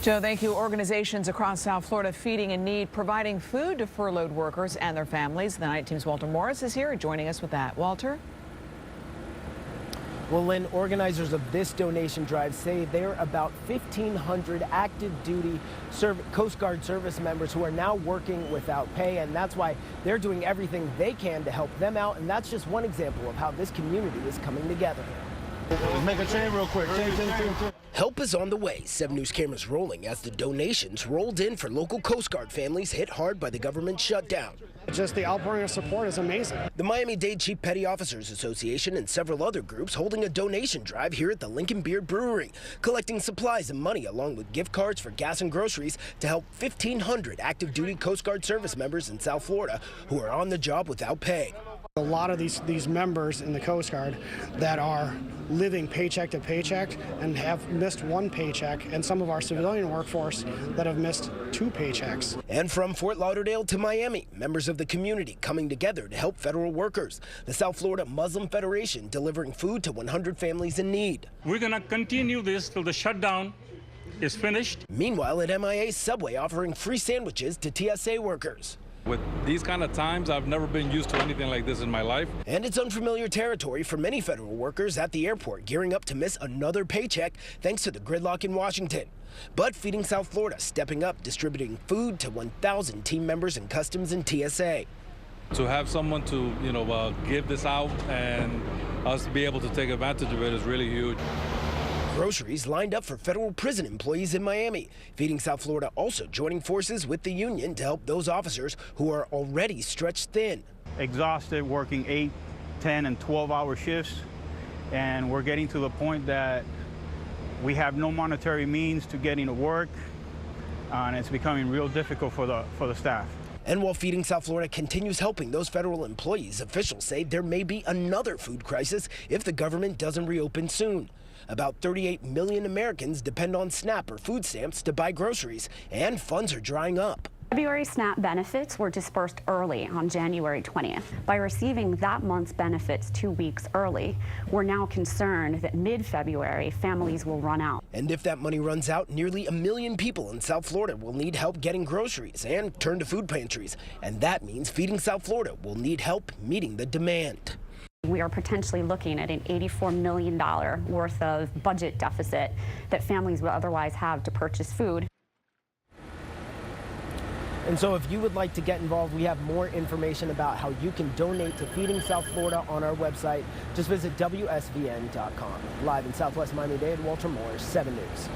Joe, thank you. Organizations across South Florida feeding in need, providing food to furloughed workers and their families. The Night Team's Walter Morris is here joining us with that. Walter? Well, Lynn, organizers of this donation drive say there are about 1,500 active duty Coast Guard service members who are now working without pay, and that's why they're doing everything they can to help them out. And that's just one example of how this community is coming together. Let's make a chain real quick. Chain. Help is on the way. 7 News cameras rolling as the donations rolled in for local Coast Guard families hit hard by the government shutdown. Just the outpouring of support is amazing. The Miami-Dade Chief Petty Officers Association and several other groups holding a donation drive here at the Lincoln Beard Brewery, collecting supplies and money along with gift cards for gas and groceries to help 1,500 active duty Coast Guard service members in South Florida who are on the job without pay. A lot of these members in the Coast Guard that are living paycheck to paycheck and have missed one paycheck, and some of our civilian workforce that have missed 2 paychecks. And from Fort Lauderdale to Miami, members of the community coming together to help federal workers. The South Florida Muslim Federation delivering food to 100 families in need. We're going to continue this till the shutdown is finished. Meanwhile, at MIA's Subway offering free sandwiches to TSA workers. With these kind of times, I've never been used to anything like this in my life. And it's unfamiliar territory for many federal workers at the airport, gearing up to miss another paycheck thanks to the gridlock in Washington. But Feeding South Florida stepping up, distributing food to 1,000 team members in Customs and TSA. To have someone to, give this out and us be able to take advantage of it is really huge. Groceries lined up for federal prison employees in Miami. Feeding South Florida also joining forces with the union to help those officers who are already stretched thin. Exhausted, working 8, 10, and 12-hour shifts, and we're getting to the point that we have no monetary means to getting to work, and it's becoming real difficult for the staff. And while Feeding South Florida continues helping those federal employees, officials say there may be another food crisis if the government doesn't reopen soon. About 38 million Americans depend on SNAP or food stamps to buy groceries, and funds are drying up. February SNAP benefits were dispersed early on January 20th. By receiving that month's benefits 2 weeks early, we're now concerned that mid-February families will run out. And if that money runs out, nearly 1 million people in South Florida will need help getting groceries and turn to food pantries. And that means Feeding South Florida will need help meeting the demand. We are potentially looking at an $84 million worth of budget deficit that families would otherwise have to purchase food. And so if you would like to get involved, we have more information about how you can donate to Feeding South Florida on our website. Just visit WSVN.com. Live in Southwest Miami-Dade, Walter Morris, 7 News.